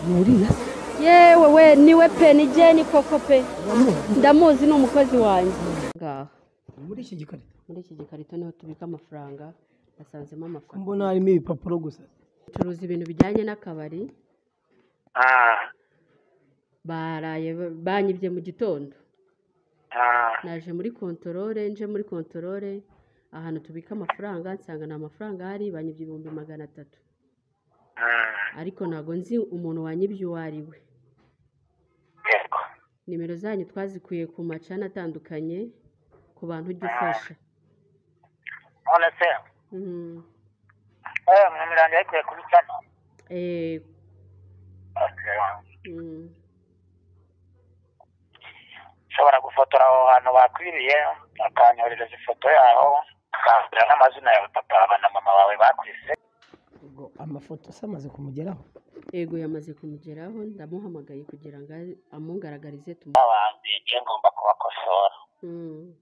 Nuriya yewe we niwe pe ni Jeni koko pe ndamuzi ni umukozi wanjye ngaho muri iki gikarito. muri iki gikarito niho tubika amafaranga nasanzemo amafaranga Mbona harimo ibipapuro gusa. turuzi ibintu bijyanye n'akabari baraye banyibye mu gitondo naje muri kontorore nje muri kontorore ahantu tubika amafaranga nsanga nta mafaranga hari banyibye 300 ariko ntago nzi umuntu wanyibye uwo ari we nimero zanyu twazikuye ku macana atandukanye ku bantu ujya ufasha none se mwamira yanjye ayikuye kuri cana ushobora gufotora aho hantu bakwiriye akanyoherereza ifoto yaho akambwira n'amazina yawe papa na mama wawe bakwise Ubwo amafoto se amaze kumugeraho. yego yamaze kumugeraho ndamuhamagaye kugira ngo amungaragarize abandi ngiye ngomba kubakosora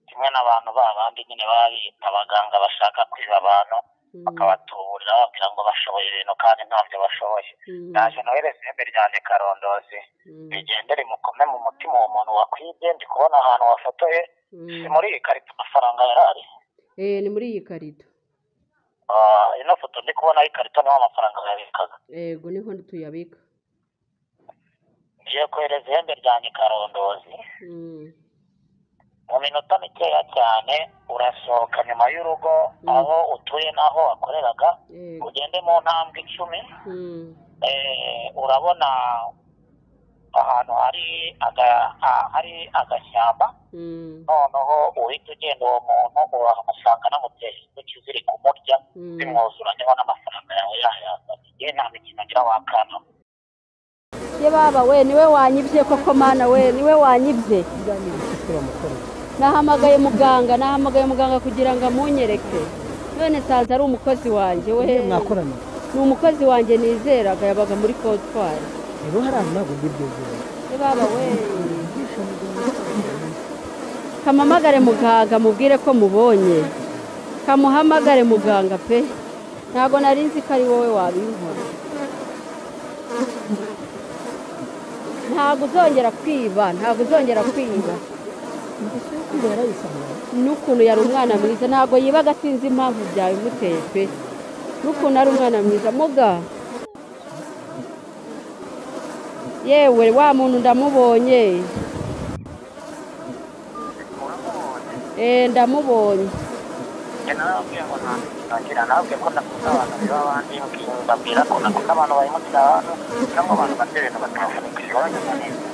kimwe n'abantu babandi nyine baba bita abaganga bashaka kwiba abantu bakabatuburira bababwira ngo bashoboye ibintu kandi ntabyo bashoboye naje nohereza ihembe ryanjye karondozi bigendere mukome mu mutima uwo muntu wakwibye ndi kubona ahantu wafotoye si muri iyi karito amafaranga yarari ni muri iyi karito ino foto ndi kubona y'ikarito niho amafaranga yabikaga yego niho tuyabika ngiye kohereza ihembe ryanjye karondozi mu minota mikeya cyane urasohoka nyuma y'urugo aho utuye n'aho wakoreraga ugende mu ntambwe 10 urabona ahantu hari agashyamba noneho uhita ugenda uwo muntu urahamusanga n'amuteye intoki ziri kumurya zimwuzuranyeho n'amafaranga yawe yayazanye yewe nta mikino ngira wakana ye baba we niwe wanyibye koko mana we niwe wanyibye nahamagaye muganga kugira ngo amunyereke none sanze ari umukozi wanjye we Mwakorana. ni umukozi wanjye nizeraga yabaga muri kontwari Rero hari ntabwo byigeze. ye baba we kamamagare muganga mubwire ko mubonye kamuhamagare muganga pe ntago nari nzi ko ari wowe wabinkora ntago uzongera kwiba n'ukuntu yari umwana mwiza ntago yibaga sinzi impamvu byawe imuteye pe n'ukuntu ari umwana mwiza muga yewe wa muntu ndamubonye ndamubonye narababwiye ngo ntagira nababwiye ko nakunda abantu biba abandi mbabwira ko nakunda abantu bayimukira abantu cyangwa abantu bafite ibintu batavunika iwanyu neza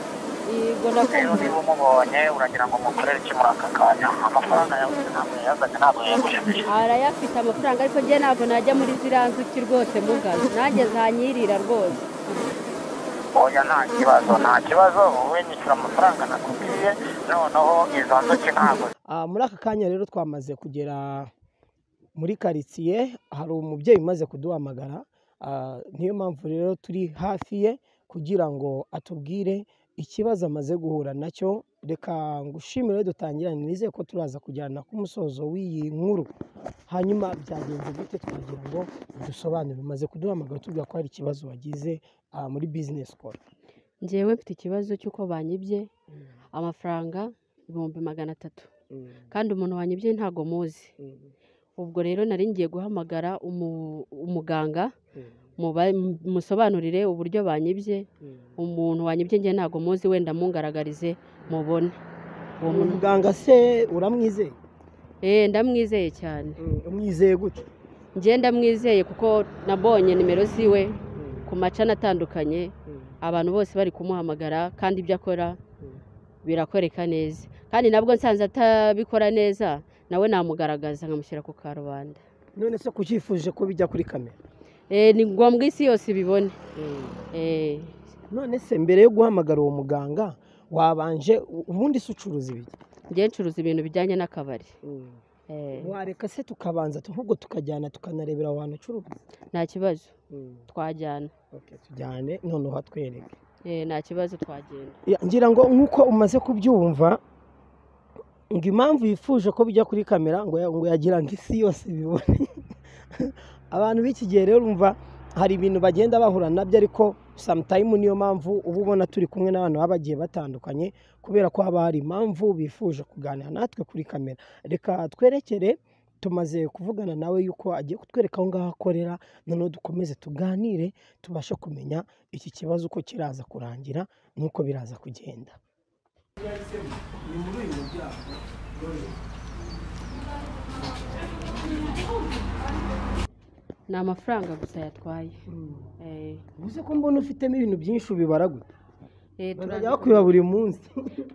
yego rero niba umubonye uragira ngo mukorere iki muri aka kanya amafaranga yawe ntabwo yazanye ntabwo yagushimishije arayafite amafaranga ariko njye ntabwo najya muri ziriya nzuki rwose mugazi nanjye zanyirira rwose oya nta kibazo wowe nyishyura amafaranga nakubwiye noneho izo nzuki ntabwo Muri aka kanya rero twamaze kugera muri karitsiye hari umubyeyi umaze kuduhamagara niyo mpamvu rero turi hafi ye kugira ngo atubwire ikibazo amaze guhura nacyo reka ngushimire dutangirane nizeye ko turaza kujyana ku musozo w'iyi nkuru hanyuma byagenze gute twagira ngo dusobanure umaze kuduhamagara tubwira ko hari ikibazo wagize muri business call njyewe mfite ikibazo cy'uko banyibye amafaranga 300 kandi umuntu wanyibye ntago muzi ubwo rero nari ngiye guhamagara umuganga musobanurire uburyo banyibye umuntu wanyibye njye ntago muzi wenda mungaragarize mubone uwo muganga se uramwizeye ndamwizeye cyane umwizeye gute njye ndamwizeye kuko nabonye nimero ziwe ku macana atandukanye abantu bose bari kumuhamagara kandi ibyo akora birakwereka neza kandi nabwo nsanze atabikora neza nawe namugaragaza nkamushyira ku karubanda none se kucyifuje ko bijya kuri kamera ni ngombwa isi yose ibibone none se mbere yo guhamagara uwo muganga wabanje ubundi se ucuruza ibiki njye ncuruza ibintu bijyanye n'akabari wareka se tukabanza ahubwo tukajyana tukanarebera aho hantu ucuruza nta kibazo twajyana tujyane noneho hatwereke nta kibazo twagenda ngira ngo nk'uko umaze kubyumva ngo impamvu yifuje ko bijya kuri kamera ngo yagira ngo isi yose ibibone abantu b'iki gihe rero urumva hari ibintu bagenda bahura nabyo ariko sometime niyo mpamvu uba ubona turi kumwe n'abantu baba bagiye batandukanye kubera ko haba hari impamvu bifuje kuganira natwe kuri kamera. Reka twerekere, tumaze kuvugana nawe yuko agiye kutwereka aho ngaho akorera, noneho dukomeze tuganire tubashe kumenya iki kibazo uko kiraza kurangira n'uko biraza kugenda. ni amafaranga gusa yatwaye. Ubuze ko mbona ufitemo ibintu byinshi ubibara gute? Barajya Turandika- bakwiba buri munsi.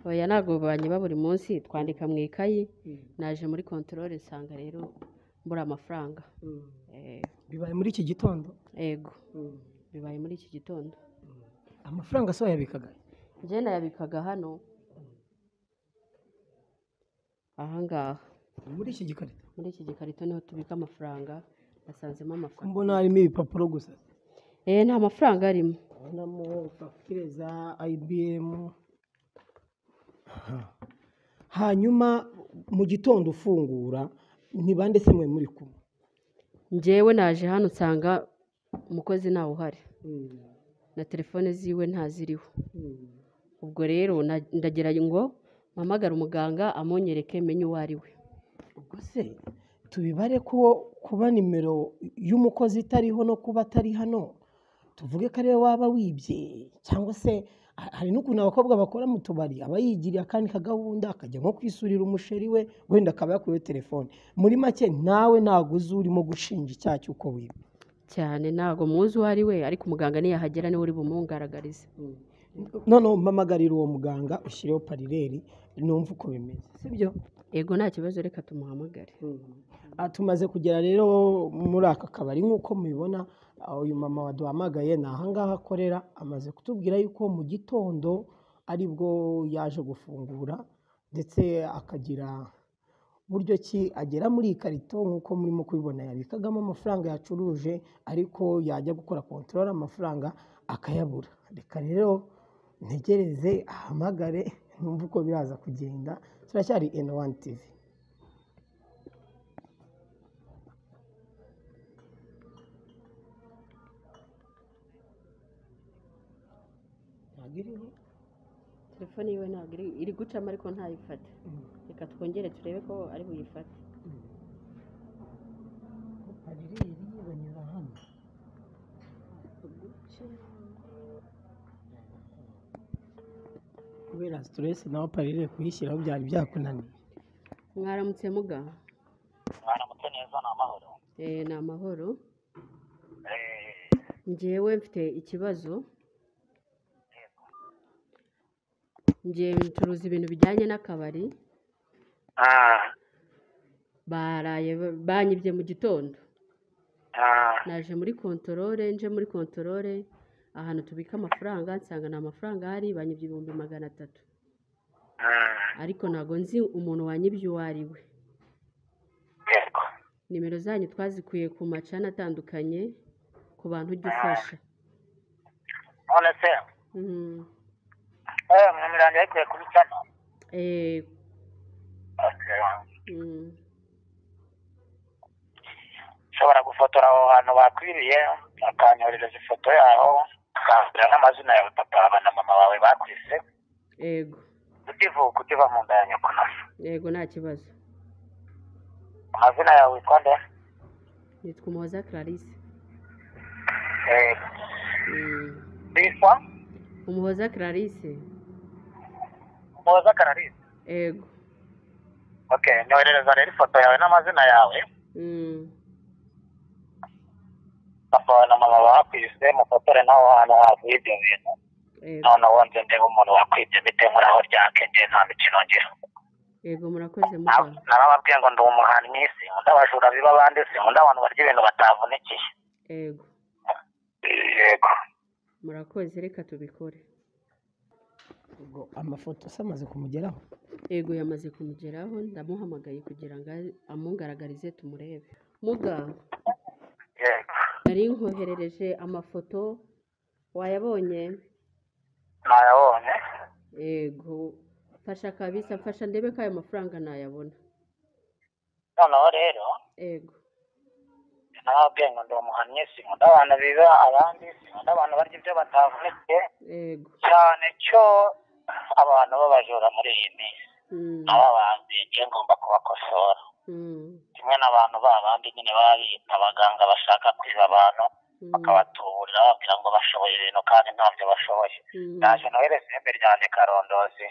oya ntabwo banyiba buri munsi, twandika mu ikayi. Naje muri kontorore nsanga rero mbura amafaranga. Bibaye muri iki gitondo. Yego, bibaye muri iki gitondo. Amafaranga so yabikaga. Njye nayabikaga hano, ahangaha Muri iki gikarito. muri iki gikarito niho tubika amafaranga. Nasanzemo amafaranga. Mbona harimo ibipapuro gusa. nta mafaranga arimo. Ndabonamo fagitire za IBM. Hanyuma mu gitondo ufungura ni bande se mwe muri kumwe? Njyewe naje hano nsanga umukozi ntawe uhari, na telefone ziwe ntaziriho. Ubwo rero ndagira ngo mpamagare umuganga amunyereke menye uwo ari we. Ubwo se tubibare ko kuba nimero y'umukozi itariho no kuba atari hano tuvuge ko ariwe waba wibye, cyangwa se hari n'ukuntu abakobwa bakora mu tubari aba yigiriye akandi kagahunda akajya nko kwisurira umusheri we, wenda akaba yakuyeho telefone. Muri make nawe ntabwo uzi urimo gushinja icyaha cy'uko wibye. Cyane ntabwo muzi uwo ari we, ariko umuganga niyahagera niwe uri bumugaragarize. Noneho mpamagarira uwo muganga ushyireho parireri numva uko bimeze, sibyo? Yego nta kibazo, reka tumuhamagare. Tumaze kugera rero muri aka kabari nk'uko mubibona. Uyu mama waduhamagaye ni ahangaha akorera, amaze kutubwira yuko mu gitondo aribwo yaje gufungura, ndetse akagira buryo ki agera muri iyi karito nk'uko murimo kubibona yabikagamo amafaranga yacuruje, ariko yajya gukora kontorore amafaranga akayabura. Reka rero ntegereze ahamagare numva uko biraza kugenda. Turacyari N1 TV. Telefone yiwe ntabwo iri gucamo, ariko ntayifate. Reka twongere turebe ko ari buyifate. Parireri banyura hano. Kubera stress nawe parireri kuyishyiraho byari byakunaniye. Mwaramutse muga? mwaramutse neza, ni amahoro. Ni amahoro. Njyewe mfite ikibazo. Njye ncuruza ibintu bijyanye n'akabari. Baraye banyibye mu gitondo. Naje muri kontorore, nje muri kontorore ahantu tubika amafaranga nsanga nta mafaranga ahari, banyibye ibihumbi 300. Ariko ntabwo nzi umuntu wanyibye uwo ari we. Yego. Nimero zanyu twazikuye ku macana atandukanye ku bantu ujya ufasha. None se nimero yanjye yayikuye kuri cano? Ushobora gufotora aho hantu bakwibiye, akanyoherereza ifoto yaho, akambwira n'amazina yawe papa na mama wawe bakwise. Yego. Utivuka utiva mu nda ya nyoko naso. Yego nta kibazo. Amazina yawe witwa nde? Nitwa Umuhoza Clarisse. Witwa? Umuhoza Clarisse. Umuhoza Clarisse? Yego. Okay, nyoherereza rero ifoto yawe n'amazina yawe. Papa na mama bakwise, mufotore naho hantu havuye ibyo bintu. Noneho nze ndeba umuntu wakwibye bite muri aho ryake, nge nta mikino ngira. Yego murakoze muga. Narababwiye ngo ndi umuhanyi, sinkunda abajura biba abandi, sinkunda abantu barya ibintu batavunikiye. Yego. Yego. Murakoze, reka tubikore. Ubwo amafoto se amaze kumugeraho? Yego yamaze kumugeraho, ndamuhamagaye kugira ngo amungaragarize tumurebe. Muga. Yego. Nari nkoherereje amafoto, wayabonye? Nayabonye. Yego. Fasha kabisa, mfasha ndebe ko ayo mafaranga nayabona. Noneho rero. Yego. nababwiye ngo ndi umuhamye sinkunda abantu biba abandi sinkunda abantu barya ibyo batavunitse cyane cyo abantu b'abajura muri iyi minsi nabo banziye ngomba kubakosora kimwe n'abantu babandi nyine baba bita abaganga bashaka kwiba abantu bakabatuburira bababwira ngo bashoboye ibintu kandi ntabyo bashoboye naje nohereza ihembe ryanjye karondozi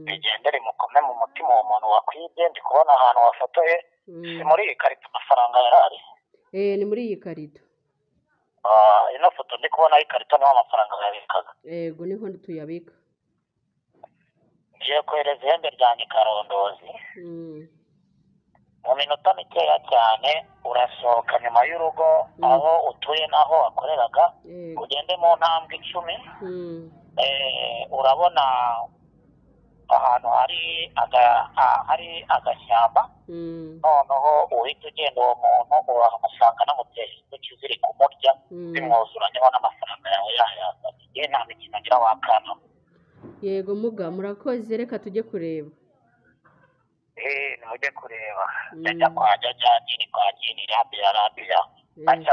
rigendere mukome mu mutima uwo muntu wakwibye ndi kubona ahantu wafotoye si muri iyi karito amafaranga yarari ni muri iyi karito ino foto ndi kubona ikarito niho amafaranga yabikaga yego niho tuyabika ngiye kohereza ihembe ryanjye karondozi mu minota mikeya cyane urasohoka nyuma y'urugo aho utuye n'aho wakoreraga ugende mu ntambwe 10 urabona ahantu hari agashyamba noneho uhita ugenda uwo muntu urahamusanga n'amuteye intoki ziri kumurya zimwuzuranyeho n'amafaranga yawe yayazanye yewe nta mikino agira wakana yego muga murakoze reka tujye kureba nimujye kureba jya kwa jini rabiya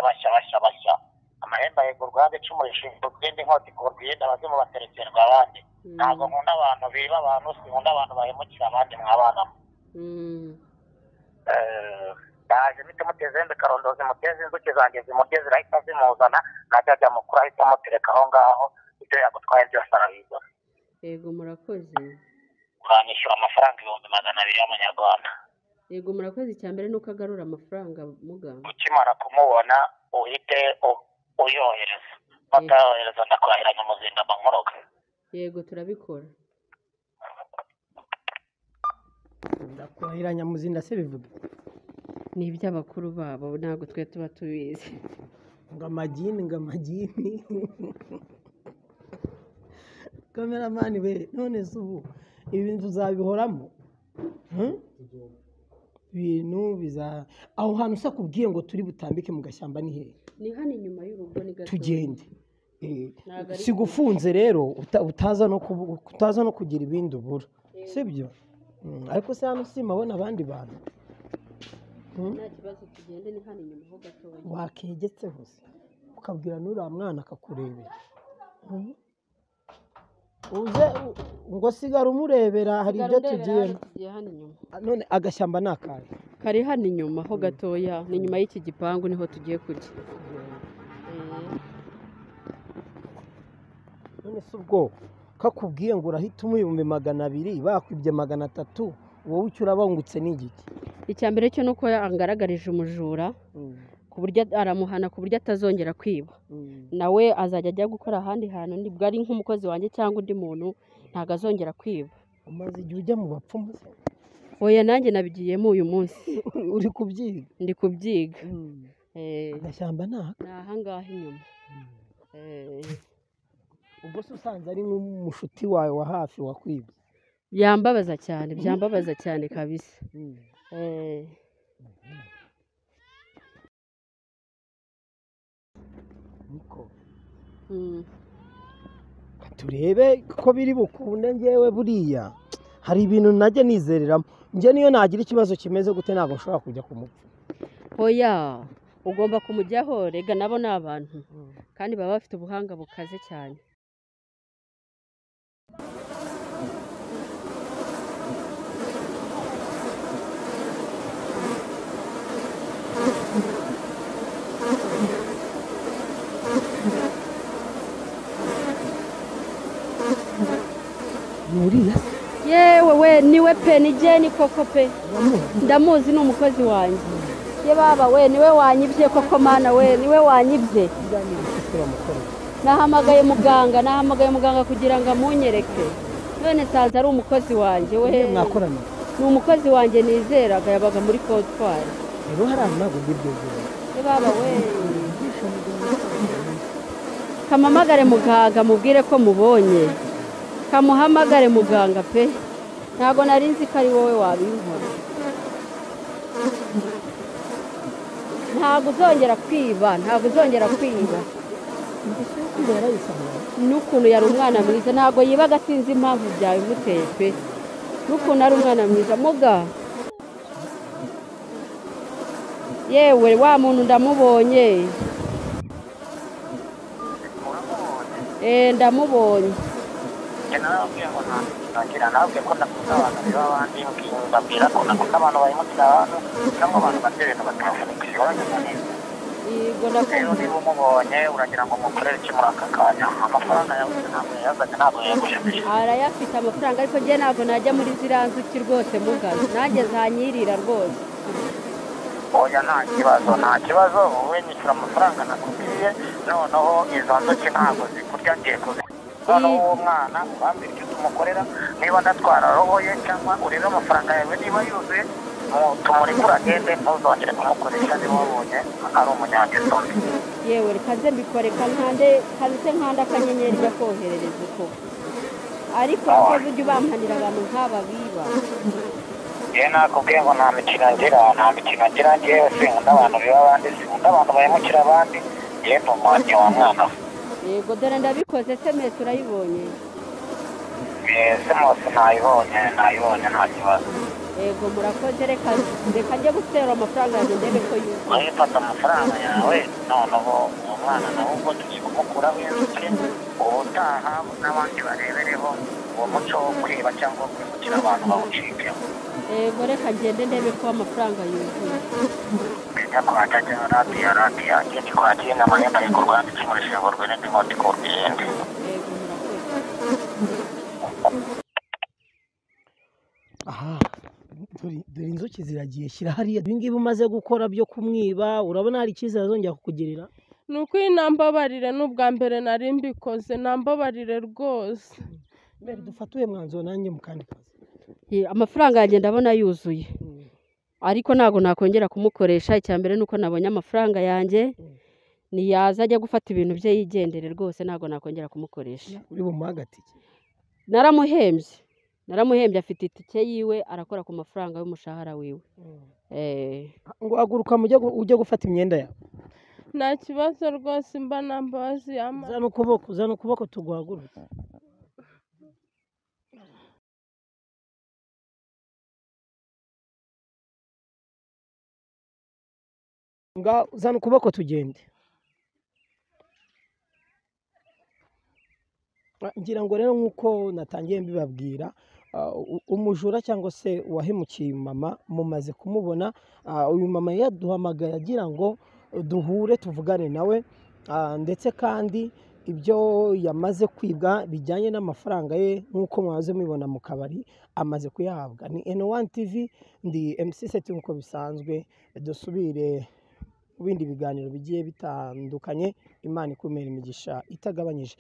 bashya amahembe ayegurwa hande icumu rishinzwe ubwende inkota ikurwa iyindi abazimu baterekerwa abandi ntabwo nkunda abantu biba abantu sinkunda abantu bahemukira abandi mwabana ndaje mite muteze ihembe karondozi muteze inzuki zanjye zimurye zirahita zimuzana najya ajya mukuru ahita amutereka aho ngaho ibyo yagutwaye byose arabizana yego murakoze uranyishyura amafaranga 200 y'amanyarwanda yego murakoze icyambere nuko agarura amafaranga muganga ukimara kumubona uhite uyohereza batayohereza ndakwahiranya muzinda bankoroga yego turabikora ndakwahiranya muzinda se bivuga ni iby'abakuru babo ntabwo twe tuba tubizi ngo amagini kameramani we none se ubu ibintu uzabihoramo ibintu biza aho hantu usa kubwiye ngo turi butambike mu gashyamba ni hehe ni hano inyuma y'urugo ni gato tugende sigufunze rero utaza no kugira ibindi ubura sibyo ariko se hano simabona abandi bantu nta kibazo tugende ni hano inyuma ho gatoya wakegetse hose ukabwira n'uriya mwana akakurebera uze ngo sigara umurebera hari ibyo tugiyemo none agashyamba ni akahe kari hano inyuma ho gatoya ni inyuma y'iki gipangu niho tugiye kujya none se ubwo kakubwiye ngo urahita umuyumbi 200 bakwibye 300 wowe icyo urabangutse n'igiki icyambere cyo nuko angaragarije umujura ku buryo aramuhana ku buryo atazongera kwiba nawe azajya ajya gukora ahandi hantu nibwo ari nk'umukozi wanjye cyangwa undi muntu ntabwo azongera kwiba umaze igihe ujya mu bapfumu se oya nanjye nabigiyemo uyu munsi uri kubyiga ndi kubyiga agashyamba ni ahangaha inyuma ubwo se usanze ari nk'umushuti wawe wa hafi wakwibye byambabaza cyane kabisa turebe ko biri bukunde ngewe buriya hari ibintu najya nizereramo njye niyo nagira ikibazo kimeze gute ntabwo nshobora kujya kumupfa oya ugomba kumujyaho rega nabo ni abantu kandi baba bafite ubuhanga bukaze cyane nuriya yewe we niwe pe ni Jeni koko pe ndamuzi ni umukozi wanjye ye baba we niwe wanyibye koko mana we niwe wanyibye nahamagaye muganga kugira ngo amunyereke none sanze ari umukozi wanjye we mwakorana ni umukozi wanjye nizeraga yabaga muri Kotwari rero hari ntabwo ngibyo ye baba we kamamagare muganga mubwire ko mubonye kamuhamagare muganga pe ntabwo nari nzi ko ari wowe wabinkora ntabwo uzongera kwiba n'ukuntu yari umwana mwiza ntabwo yibaga sinzi impamvu byawe imuteye pe n'ukuntu ari umwana mwiza muga yewe wa muntu ndamubonye ndamubonye narababwiye ngo ntagira nababwiye ko ndakunda abantu biba abandi mbabwira ko nakunda abantu bahemukira abantu cyangwa abantu batera ibintu batavunika uranyuma neza rero niba umubonye uragira ngo mukorere iki muri aka kanya amafaranga yawe ntabwo yazanye ntabwo yagushimije arayafite amafaranga ariko njye ntabwo najya muri ziriya nzuki rwose mugazi nanjye zanyirira rwose oya nta kibazo wowe nyishyura amafaranga nakubwiye noneho izo nzuki ntabwo zikurya ngiye kuzikora noneho uwo mwana ubambire icyo tumukorera niba ndatwara roho ye cyangwa urebe amafaranga yawe niba yuzuye tumurekura agende ntuzongere kumukoresha niba wabonye ari umunyangeso mbi yewe reka nze mbikore kanze nkanda akanyenyeri njya koherereza uko ariko ukoze ujya ubampanira abantu nk'aba biba yewe nakubwiye ngo nta mikino ngira ngewe sinkunda abantu biba abandi sinkunda abantu bahemukira abandi yewe ni umuhanyi wa mwana we yego dore ndabikoze SMS urayibonye SMS nayibonye nta kibazo yego murakoze reka njye gutera amafaranga yanjye ndebe ko yuzuye fata amafaranga yawe noneho umwana nawe ubwo tugiye kumukuraho inzuki ubutaha n'abandi barebereho uwo muco wo kwiba cyangwa kwimukira abantu bawucikeho yego reka ngende ndebe ko amafaranga yuzuye menya ko hatajya radiyo ngende kwakira inama y'inteko rwanda ikimurisha burwe n'indi nkoti ku bwende yego murakoze aha dore inzuki ziragiye shyira hariya ibi ngibi umaze gukora byo kumwiba urabona hari icyizere azongera kukugirira ni ukuri nambabarire n'ubwa mbere nari mbikoze nambabarire rwose mbere dufatuye mwanzuro nanjye mu kandi kazi amafaranga yanjye ndabona yuzuye ariko ntabwo nakongera kumukoresha icya mbere nuko nabonye amafaranga yanjye niyaza ajya gufata ibintu bye yigendere rwose ntabwo nakongera kumukoresha uri bumuhe agatike naramuhembye afite itike yiwe arakora ku mafaranga y'umushahara wiwe ngo haguruka ujye gufata imyenda yawe nta kibazo rwose mba nambabazi zana ukuboko tuguhaguruke zana ukuboko tugende ngira ngo rero nk'uko natangiye mbibabwira umujura cyangwa se uwahemukiye mama mumaze kumubona uyu mama yaduhamagaye agira ngo duhure tuvugane nawe ndetse kandi ibyo yamaze kwibwa bijyanye n'amafaranga ye nk'uko mwaze mubibona mu kabari amaze kuyahabwa ni N1 TV ndi MC Set nk'uko bisanzwe dusubire mu bindi biganiro bigiye bitandukanye Imana ikumere imigisha itagabanyije